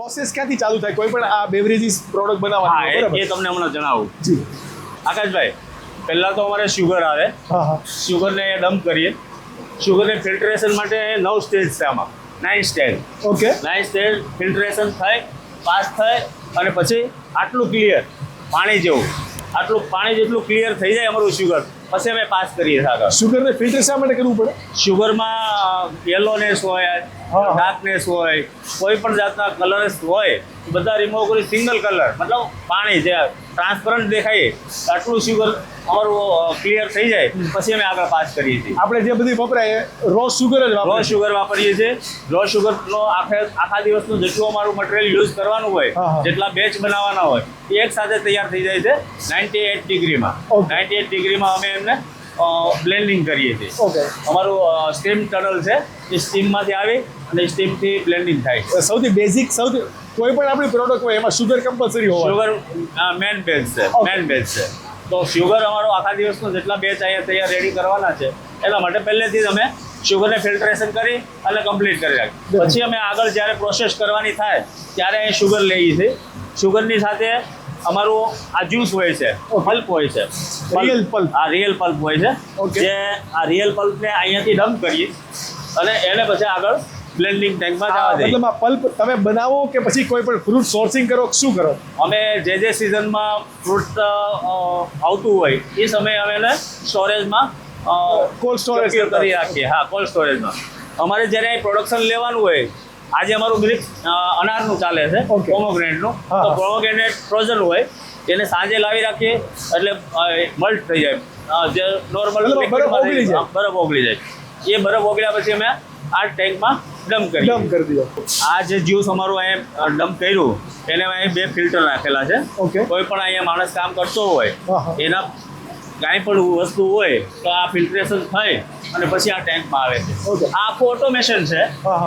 Process ક્યાંથી ચાલુ થાય કોઈ પણ આ બેવરેજીસ પ્રોડક્ટ બનાવવાની? હા, એ તમને હમણાં જણાવું. જી આકાશભાઈ, પહેલા તો અમારે શુગર આવે. હા હા. શુગરને ડમ્પ કરીએ. શુગરને ફિલ્ટરેશન માટે 9 સ્ટેજ છે આમાં. 9 સ્ટેજ. ઓકે. 9 સ્ટેજ ફિલ્ટરેશન થાય, પાસ થાય અને પછી આટલું ક્લિયર પાણી જેવું, આટલું પાણી જેટલું ક્લિયર થઈ જાય અમારું શુગર, પછી અમે પાસ કરીએ આગળ. શુગરને ફિલ્ટર શા માટે કરવું પડે? શુગરમાં યલોનેસ હોય, ડાર્કનેસ હોય, કોઈ પણ જાતના કલર્સ હોય, બધા રિમૂવ કરી સિંગલ કલર, મતલબ પાણી જે ટ્રાન્સપરન્ટ દેખાય આટલું શુગર અમારું ક્લિયર થઈ જાય પછી અમે આગળ પાસ કરીએ છીએ. આપણે જે બધી વપરાય રો શુગર જ રો શુગર વાપરીએ છીએ. રો શુગરનો આખા દિવસનું જેટલું અમારું મટીરિયલ યુઝ કરવાનું હોય, જેટલા બેચ બનાવવાના હોય, એ એક સાથે તૈયાર થઈ જાય છે 98 ડિગ્રીમાં. 98 ડિગ્રીમાં અમે એમને બ્લેન્ડિંગ કરીએ છીએ. ઓકે. અમારું સ્ટીમ ટનલ છે, એ સ્ટીમમાંથી આવી અને સ્ટીમથી બ્લેન્ડિંગ થાય છે. સૌથી બેઝિક કોઈ પણ આપણી પ્રોડક્ટ હોય એમાં શુગર કમ્પલસરી હોય. શુગર મેન બેઝ છે. મેન બેઝ છે. તો શુગર અમારો આખા દિવસનો જેટલા બેચ અહીંયા તૈયાર રેડી કરવાના છે એના માટે પહેલેથી જ અમે શુગરને ફિલ્ટરેશન કરી અને કમ્પ્લીટ કરી રાખીએ. પછી અમે આગળ જ્યારે પ્રોસેસ કરવાની થાય ત્યારે અહીં શુગર લઈએ છીએ. શુગરની સાથે અમારું આ જ્યુસ હોય છે, પલ્પ હોય છે. Real pulp. આ રિયલ પલ્પ હોય છે. જે આ રિયલ પલ્પને અહીંયાથી ડમ્પ કરીએ અને એને પછી આગળ બ્લેન્ડિંગ ટેન્કમાં જવા દઈએ. મતલબ આ પલ્પ તમે બનાવો કે પછી કોઈ પણ ફ્રૂટ સોર્સિંગ કરો, શું કરો? અમે જે સિઝનમાં ફ્રૂટ આવતું હોય એ સમયે અમે એને સ્ટોરેજમાં કોલ્ડ સ્ટોરેજ કરી રાખીએ. હા, કોલ્ડ સ્ટોરેજમાં. અમારે જ્યારે પ્રોડક્શન લેવાનું હોય, આજે અમારું મિલ્ક અનારનું ચાલે છે, પોમોગ્રેનેટનું, તો પોમોગ્રેનેટ ફ્રોઝન હોય એને સાંજે લાવી રાખીએ એટલે મલ્ટ થઈ જાય. જે નોર્મલ બરફ ઓગળી જાય. બરફ ઓગળી જાય. એ બરફ ઓગળ્યા પછી અમે આ ટેન્કમાં ડમ્પ કરી દીધો. આ જે જ્યુસ અમારું અહીંયા ડમ્પ કર્યું એને અહીં 2 ફિલ્ટર રાખેલા છે. કોઈ પણ અહીંયા માણસ કામ કરતો હોય એના કાંઈ પણ વસ્તુ હોય તો આ ફિલ્ટરેશન થઈ અને પછી આ ટેન્કમાં આવે છે. આ આખું ઓટોમેશન છે.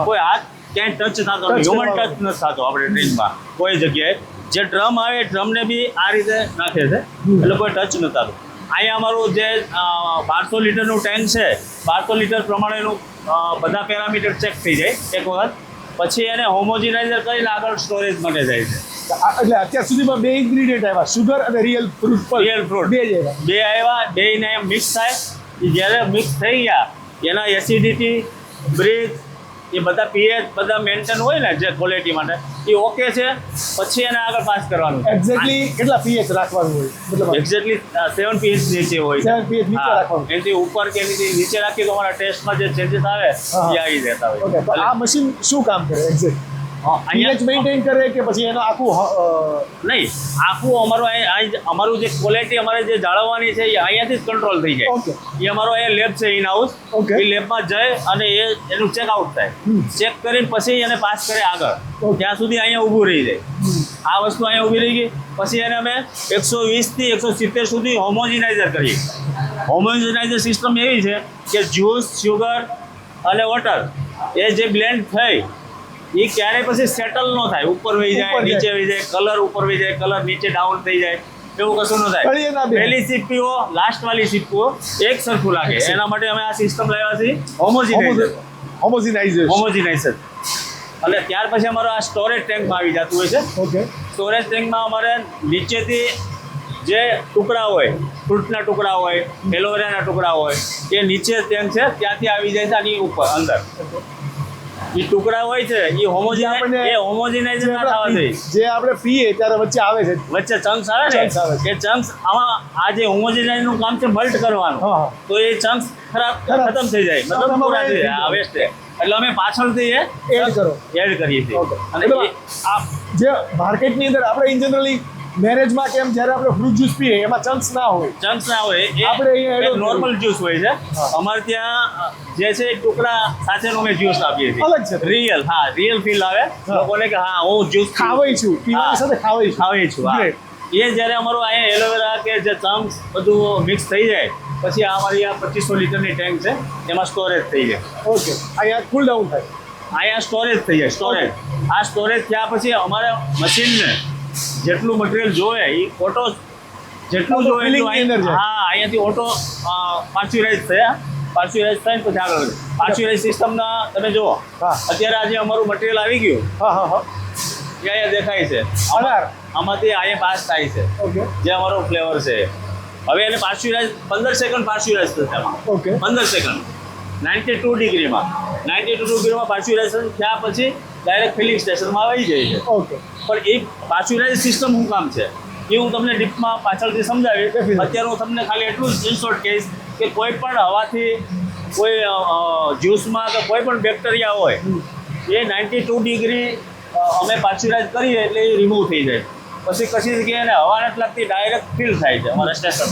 કોઈ હાથ ક્યાંય ટચ થતો નથી, હ્યુમન ટચ નથી થતો આપણે ડ્રિંકમાં કોઈ જગ્યાએ. જે ડ્રમ આવે ડ્રમને બી આ રીતે નાખે છે એટલે કોઈ ટચ નથી થતું. અહીંયા અમારું જે 1200 લીટરનું ટેન્ક છે, 1200 લીટર પ્રમાણેનું બધા પેરામીટર ચેક થઈ જાય એક વખત, પછી એને હોમોજીનાઇઝર કરીને આગળ સ્ટોરેજ માટે જાય છે. એટલે અત્યાર સુધીમાં 2 ઇન્ગ્રીડિયન્ટ આવ્યા, શુગર અને રિયલ ફ્રૂટ. રિયલ ફ્રૂટ બે આવ્યા, બેને મિક્સ થાય. જ્યારે મિક્સ થઈ ગયા એના એસિડિટી, બ્રીથ, એ બધા પીએચ બધા મેન્ટેન હોય ને જે ક્વોલિટી માટે એ ઓકે છે, પછી એને આગળ પાસ કરવાનું. એક્ઝેક્ટલી કેટલા પીએચ રાખવાનું હોય? મતલબ એક્ઝેક્ટલી 7 પીએચ નીચે હોય. 7 પીએચ નીચે રાખવાનું. એનાથી ઉપર કે એનાથી નીચે રાખીએ તો અમારા ટેસ્ટમાં જે ચેન્જીસ આવે એ આવી જતા હોય. ઓકે. તો આ મશીન શું કામ કરે એક્ઝેક્ટ? પીએચ મેન્ટેન કરે કે પછી એનો આખું નહીં, આખું અમારું જે ક્વોલિટી અમારે જે જાળવવાની છે એ અહીંયાથી જ કંટ્રોલ થઈ જાય. એ અમારો અહીંયા લેબ છે ઇન હાઉસ. એ લેબમાં જાય અને એનું ચેકઆઉટ થાય. ચેક કરીને પછી એને પાસ કરે આગળ. ત્યાં સુધી અહીંયા ઊભું રહી જાય. આ વસ્તુ અહીંયા ઊભી રહી ગઈ પછી એને અમે 120 થી 170 સુધી હોમોજીનાઇઝર કરીએ. હોમોજીનાઇઝર સિસ્ટમ એવી છે કે જ્યુસ, શુગર અને વોટર એ જે બ્લેન્ડ થઈ એ ક્યારેય પછી સેટલ ન થાય. ઉપર વહી જાય, નીચે વહી જાય, કલર ઉપર વહી જાય, કલર નીચે ડાઉન થઈ જાય, એવું કશું ન થાય. પહેલી સીપીઓ લાસ્ટ વાળી સીપીઓ એક સરખું લાગે એના માટે અમે આ સિસ્ટમ લાવ્યા છીએ હોમોજીનાઇઝર. અને ત્યાર પછી અમારો આ સ્ટોરેજ ટેન્કમાં આવી જતું હોય છે. સ્ટોરેજ ટેન્કમાં અમારે નીચેથી જે ટુકડા હોય, ફ્રૂટના ટુકડા હોય, એલોવેરાના ટુકડા હોય, એ નીચે ટેન્ક છે ત્યાંથી આવી જાય છે આની ઉપર અંદર. એ ટુકડા હોય છે એ હોમોજીનાઇઝર ના થવા જોઈએ. જે આપણે પીએ ત્યારે વચ્ચે આવે છે, વચ્ચે ચંક્સ આવે ને, એ ચંક્સ આમાં આ જે હોમોજીનાઇઝરનું કામ છે મલ્ટ કરવાનું, તો એ ચંક્સ ખતમ થઈ જાય, મતલબ પૂરા થઈ જાય વેસ્ટ. એટલે અમે પાછળથી એ એડ કરીએ છીએ. અને આ જે માર્કેટની અંદર આપણે ઇન જનરલી મેરેજમાં કેમ જ્યારે આપણે ફ્રૂટ જ્યુસ પીએ એમાં ચંક્સ ના હોય, આપણે અહીંયા નોર્મલ જ્યુસ હોય છે. અમારે ત્યાં જે છે ટુકડા સાથેનો અમે જ્યુસ આપીએ છીએ. અલગ છે. રિયલ ફીલ આવે લોકોને કે હા હું જ્યુસ ખાવાય છું, પીવાની સાથે ખાવાય છું. એ જ્યારે અમારું અહીંયા એલોવેરા કે જે ચંક્સ બધું મિક્સ થઈ જાય પછી અમારી આ 2500 લીટરની ટેન્ક છે એમાં સ્ટોરેજ થઈ જાય. ઓકે. અહીંયા કુલ ડાઉન થાય, અહીંયા સ્ટોરેજ થઈ જાય. આ સ્ટોરેજ થયા પછી અમારે મશીનને જેટલું મટીરિયલ જોઈએ એ ઓટો જેટલું જોઈએ અહીંયાથી ઓટો પાર્ચ્યુરાઇઝ થયા. પાર્ચ્યુરાઇઝ થઈને પછી આગળ પાર્ચ્યુરાઇઝ સિસ્ટમના તમે જુઓ અત્યારે આજે અમારું મટીરિયલ આવી ગયું. એ અહીંયા દેખાય છે. અનાર. આમાંથી અહીંયા પાસ થાય છે, ઓકે જે અમારો ફ્લેવર છે. હવે એને પાસ્ચ્યુરાઇઝ 15 સેકન્ડ પાસ્ચ્યુરાઇઝ થશે આમાં. ઓકે 15 સેકન્ડ 92 ડિગ્રીમાં. 92 ડિગ્રીમાં પાસ્ચ્યુરાઇઝેશન થયા પછી ડાયરેક્ટ ફિલિંગ સ્ટેશનમાં આવી જાય છે. ઓકે પણ એ પાસ્ચ્યુરાઇઝ સિસ્ટમ શું કામ છે એ હું તમને ડીપમાં પાછળથી સમજાવીશ. Definitely. અત્યારે હું તમને ખાલી એટલું જ ઇન શોર્ટ કહીશ કે કોઈ પણ હવાથી કોઈ જ્યુસમાં કે કોઈ પણ બેક્ટેરિયા હોય એ 92 ડિગ્રી અમે પાસ્ચ્યુરાઇઝ કરીએ એટલે એ રિમૂવ થઈ જાય. પછી કશી જગ્યાએ એને હવા નથી લાગતી, ડાયરેક્ટ ફિલ થાય છે અમારા સ્ટેશન.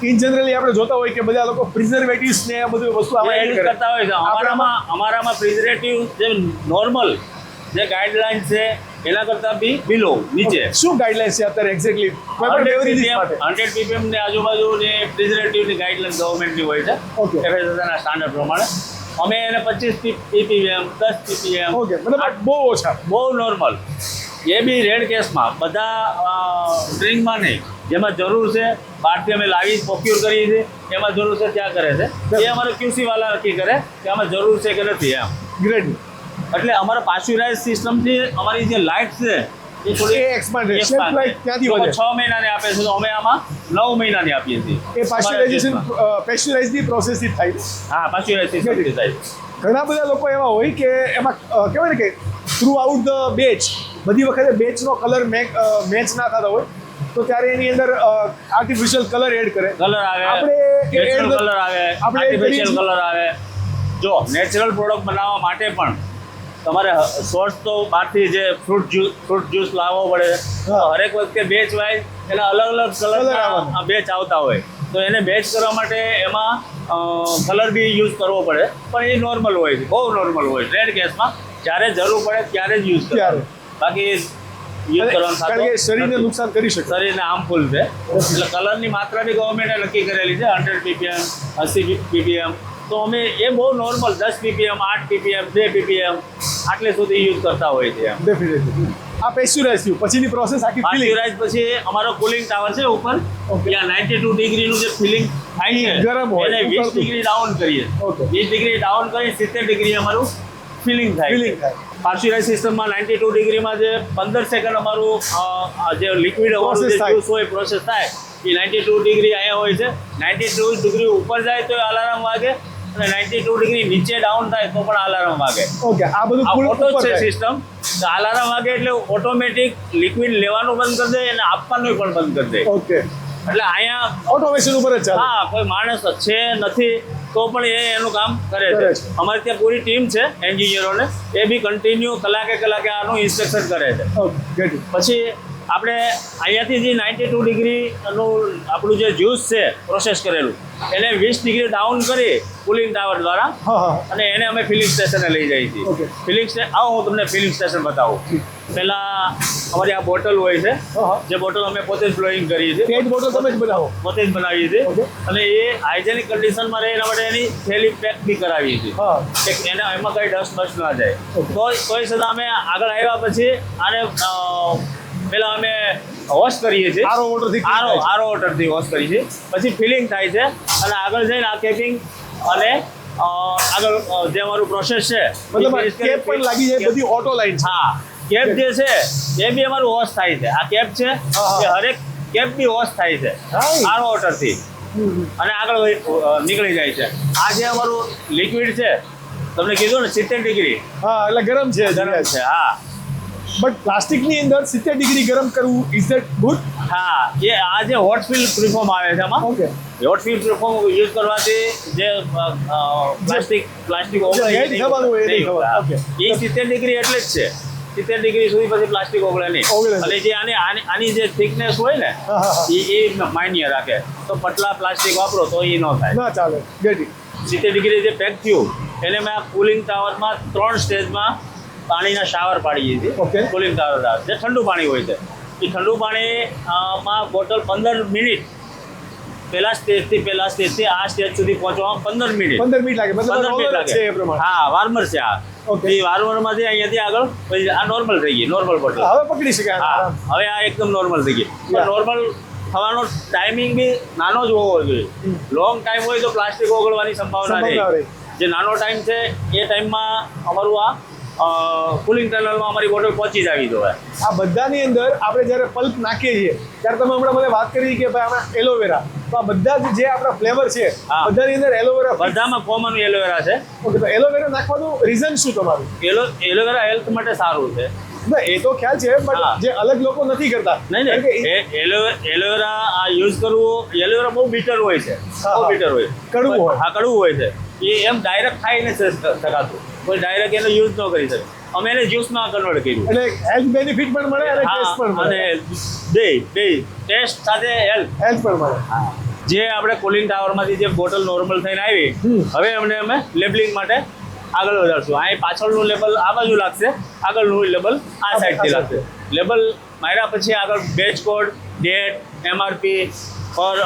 ઇન જનરલી આપણે જોતા હોય કે બધા લોકો પ્રિઝર્વેટિવ્સ ને આ બધું વસ્તુ આમાં એડ એડ કરે કરતા હોય છે. અમારામાં પ્રિઝર્વેટિવ જે નોર્મલ જે ગાઈડલાઇન છે એના કરતાં બી બિલો નીચે શું ગાઈડલાઇન્સ છે અત્યારે એક્ઝેક્ટલી કોઈ પણ બેવરેજીસ માટે 100 ppm ની આજુબાજુની પ્રિઝર્વેટિવની ગાઈડલાઇન ગવર્મેન્ટની હોય છે. Okay. FSSAIના સ્ટાન્ડર્ડ પ્રમાણે અમે એને 25 ppm 10 ppm ઓકે મતલબ બહુ ઓછા. બહુ નોર્મલ. એ બી રેડ કેસમાં, બધા ડ્રિંકમાં નહીં. જેમાં જરૂર છે બહારથી અમે લાવી પ્રોક્યોર કરીએ છીએ, એમાં જરૂર છે ત્યાં કરે છે. એ અમારો QC વાળા નક્કી કરે કે આમાં જરૂર છે કે નથી એમ. ગ્રેટ. એટલે અમારા પાસ્ચ્યુરાઇઝ સિસ્ટમથી અમારી જે લાઈફ છે એ થોડી એ expand રહે. Shelf life ક્યાંથી વધે? 6 મહિનાની આપે છે તો અમે આમાં 9 મહિનાની આપીએ છીએ. એ પાસ્ચ્યુરાઇઝેશન પેસ્ચ્યુરાઇઝની પ્રોસેસથી થાય. હા, પાસ્ચ્યુરાઇઝ સિસ્ટમથી થાય. ઘણા બધા લોકો એવા હોય કે એમાં કહેવાય ને કે થ્રુ આઉટ ધ બેચ બધી વખતે બેચનો કલર મેચ ના થતા હોય તો ત્યારે એની અંદર આર્ટિફિશિયલ કલર એડ કરે. કલર આવે, આપણે નેચરલ કલર આવે, આપણે આર્ટિફિશિયલ કલર આવે. જો નેચરલ પ્રોડક્ટ બનાવવા માટે પણ તમારે સોર્સ તો બહારથી જે ફ્રૂટ જ્યુસ લાવવો પડે. હા. હરેક વખતે બેચ વાઇઝ એના અલગ અલગ Colour કલર આવવાના. બેચ આવતા હોય તો એને બેચ કરવા માટે એમાં કલર બી યુઝ કરવો પડે. પણ એ નોર્મલ હોય છે, બહુ નોર્મલ હોય. રેડ કેસમાં જ્યારે જરૂર પડે ત્યારે જ યુઝ ત્યારે. કરવાનું, બાકી યુઝ કરવાનું કારણ કે શરીરને નથી. નુકસાન કરી શકે. શરીરને હાર્મફુલ છે. એટલે કલરની માત્રા બી ગવર્મેન્ટે નક્કી કરેલી છે 100 ppm 80 ppm. તો અમે એ બહુ નોર્મલ 10 ppm 8 ppm 2 ppm આટલે સુધી યુઝ કરતા હોય છે એમ. ડેફિનેટલી. આ પેસ્ચ્યુરાઇઝ થયું પછીની પ્રોસેસ આખી ફિલિંગ. પાસ્ચ્યુરાઇઝ પછી અમારો કુલિંગ ટાવર છે ઉપર. Okay. ત્યાં 92 ડિગ્રીનું જે ફિલિંગ થાય છે ગરમ હોય, એને 20 ઉકળતું. ડિગ્રી ડાઉન કરીએ. Okay. 20 ડિગ્રી ડાઉન કરી 70 ડિગ્રી અમારું ફિલિંગ થાય. ફિલિંગ થાય. પાસ્ચ્યુરાઇઝ સિસ્ટમમાં 92 ડિગ્રીમાં જે 15 સેકન્ડ અમારું જે લિક્વિડ Process જે થાય. જ્યુસ હોય પ્રોસેસ થાય એ 92 ડિગ્રી અહીંયા હોય છે. 92 ડિગ્રી ઉપર જાય તો અલાર્મ વાગે અને 92 ડિગ્રી નીચે ડાઉન થાય તો પણ અલાર્મ વાગે. ઓકે આ બધું આ full ઓટો ઉપર છે થાય. સિસ્ટમ. અલાર્મ વાગે એટલે ઓટોમેટિક લિક્વિડ લેવાનું બંધ કરી દે અને આપવાનું પણ બંધ કરી દે. ઓકે એટલે અહીંયા ઓટોમેશન ઉપર જ ચાલે. હા, કોઈ માણસ છે નથી તો પણ એ એનું કામ કરે કરે છે. છે. અમારે ત્યાં પૂરી ટીમ છે એન્જિનિયરોને, એ બી કન્ટિન્યુ કલાકે આનું ઇન્સ્પેક્શન કરે છે. Okay get it. પછી આપણે અહીંયાથી જે 92 ડિગ્રીનું આપણું જે જ્યુસ છે પ્રોસેસ કરેલું એને 20 ડિગ્રી ડાઉન કરી કુલિંગ ટાવર દ્વારા હા હા અને એને અમે ફિલિંગ સ્ટેશને લઈ જઈએ છીએ. Okay. ફિલિંગ સ્ટેશન આવો હું તમને ફિલિંગ સ્ટેશન બતાવું. પહેલાં અમારી આ બોટલ હોય છે, હા હા. જે બોટલ અમે પોતે જ બ્લોઈંગ કરીએ છીએ, પેટ બોટલ તમે જ બનાવો. પોતે જ બનાવીએ છીએ. Okay. અને એ હાઇજેનિક કન્ડિશનમાં રહે એના માટે એની થેલી પેક બી કરાવીએ છીએ હા કે એમાં કંઈ ડસ્ટ બસ્ટ ના જાય. Okay. તોય છતાં અમે આગળ આવ્યા પછી આને પહેલાં અમે વોશ કરીએ છીએ. આરો વોટરથી આરો વોટરથી વોશ કરીએ છીએ. પછી ફિલિંગ થાય છે અને આગળ જઈને આ કેપિંગ અને આગળ જે અમારું પ્રોસેસ છે મતલબ કેપ પણ લાગી જાય બધી ઓટો લાઈન છે. હા, કેપ જે છે એ બી અમારું વોશ થાય છે. આ કેપ છે હા. એ હરેક કેપ બી વોશ થાય છે Right. આરો વોટરથી અને આગળ નીકળી જાય છે. આ જે અમારું લિક્વિડ છે તમને કીધું ને 70 ડિગ્રી હા એટલે ગરમ છે ગરમ છે. હા બટ પ્લાસ્ટિકની અંદર 70 ડિગ્રી ગરમ કરવું ઇઝ ધેટ ગુડ? હા, એ આ જે હોટ ફિલ પ્રિફોર્મ આવે છે આમાં, ઓકે હોટ ફિલ પ્રિફોર્મ યુઝ કરવાથી જે પ્લાસ્ટિક ઓગળે જે heat થવાનું હોય એ નહીં થવાનું. Okay. એ 70 ડિગ્રી એટલે જ છે. 70 ડિગ્રી સુધી પછી પ્લાસ્ટિક ઓગળે નહીં. ઓગળે નહીં. અને જે આની જે થિકનેસ હોય ને હા, હા, હા. એ માન્ય રાખે. તો પતલા પ્લાસ્ટિક વાપરો તો એ ન થાય. ના ચાલે. Get it. 70 ડિગ્રી જે પેક થયું એને મેં આ કુલિંગ ટાવરમાં 3 સ્ટેજમાં પાણીના શાવર પાડીએ છીએ. Okay. કુલિંગ ટાવર જે ઠંડુ પાણી હોય છે એ ઠંડુ પાણીમાં બોટલ 15 મિનિટ પહેલા સ્ટેજથી આ સ્ટેજ સુધી પહોંચવામાં 15 મિનિટ 15 મિનિટ લાગે. મતલબ 15 મિનિટ normal જ છે એ પ્રમાણે. હા, વાર્મર છે આ. Okay. એ વાર્મરમાંથી અહીંયાથી આગળ પછી આ નોર્મલ થઈ ગઈ, નોર્મલ બોટલ. હવે પકડી શકાય હા, આરામ. હવે આ એકદમ નોર્મલ થઈ ગઈ. Yeah. પણ નોર્મલ થવાનો ટાઈમિંગ બી નાનો જ હોવો જોઈએ. લોંગ ટાઈમ હોય તો પ્લાસ્ટિક ઓગળવાની સંભાવના સંભાવના રહે. રહે. જે નાનો ટાઈમ છે એ ટાઈમમાં અમારું આ કુલિંગ ટનલમાં અમારી બોટલ પહોંચી જ આવી જોઈએ. આ બધાની અંદર આપણે જ્યારે પલ્પ નાખીએ છીએ ત્યારે તમે હમણાં મને વાત કરી કે ભાઈ આમાં એલોવેરા, તો આ બધા જ જે આપણા ફ્લેવર છે હા. બધાની અંદર એલોવેરા. બધામાં કોમન એલોવેરા છે. ઓકે, તો એલોવેરા નાખવાનું રીઝન શું તમારું? એલોવેરા હેલ્થ માટે સારું છે. ના, એ તો ખ્યાલ છે, હા. બટ જે અલગ લોકો નથી કરતા. નહીં કારણ કે એલોવેરા આ યુઝ કરવું, એલોવેરા બહુ બીટર હોય છે, હા, બહુ હા. બીટર હોય, કડવું હોય. હા કડવું હોય છે. એ એમ ડાયરેક્ટ ખાઈ નથી શકાતું, કોઈ ડાયરેક્ટ એનો યુઝ ન કરી શકે. અમે એને જ્યુસમાં કન્વર્ટ કર્યું. એટલે હેલ્થ બેનિફિટ પણ મળે અને ટેસ્ટ પણ હા, મળે. અને બે ટેસ્ટ સાથે હેલ્થ. હેલ્થ પણ મળે. જે આપણે કુલિંગ ટાવરમાંથી જે બોટલ નોર્મલ થઈને આવી, હવે અમને અમે લેબલિંગ માટે આગળ વધારશું. અહીં પાછળનું લેબલ આ બાજુ લાગશે, આગળનું લેબલ આ સાઈડથી લાગશે. લેબલ માર્યા પછી આગળ બેચ કોડ, ડેટ, MRP પર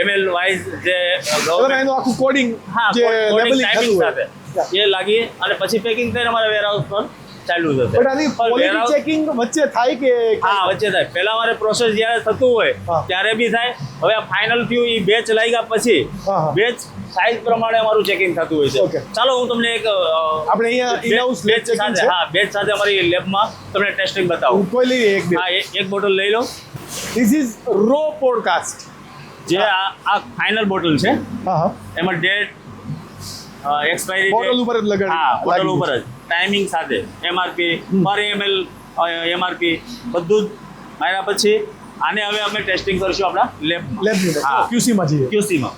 ml વાઇઝ જે બરાબર, એનું આખું કોડિંગ હા જે coding લેબલિંગ timing થતું સાથે હોય. એ લાગી અને પછી પેકિંગ થઈને અમારા વેરહાઉસ પર ચાલુ થશે. બટ આની પણ ક્વોલિટી warehouse- ચેકિંગ વચ્ચે થાય કે હા વચ્ચે થાય. પહેલા અમારે પ્રોસેસ જ્યારે થતું હોય હા. ત્યારે બી થાય. હવે ફાઇનલ થયું એ બેચ લાગ્યા પછી હા, હા. બેચ સાઇઝ પ્રમાણે અમારું ચેકિંગ થતું હોય છે. Okay. ચાલો હું તમને એક આપણે અહીંયા in-house lab checking સાથે છે. હા બેચ સાથે અમારી લેબમાં તમને ટેસ્ટિંગ બતાવું. કોઈ લઈએ એક બે. હા એક બોટલ લઈ લો. This is raw podcast. જે આ ફાઇનલ બોટલ છે, હા હા, એમાં ડેટ એક્સપાયરી બોટલ ઉપર જ લગાડી હા બોટલ લાગી ઉપર જ ટાઈમિંગ સાથે MRP પર ml MRP બધું જ માર્યા પછી આને હવે અમે ટેસ્ટિંગ કરીશું આપણા લેબમાં. લેબ ની હા. QC માં જઈએ. QC માં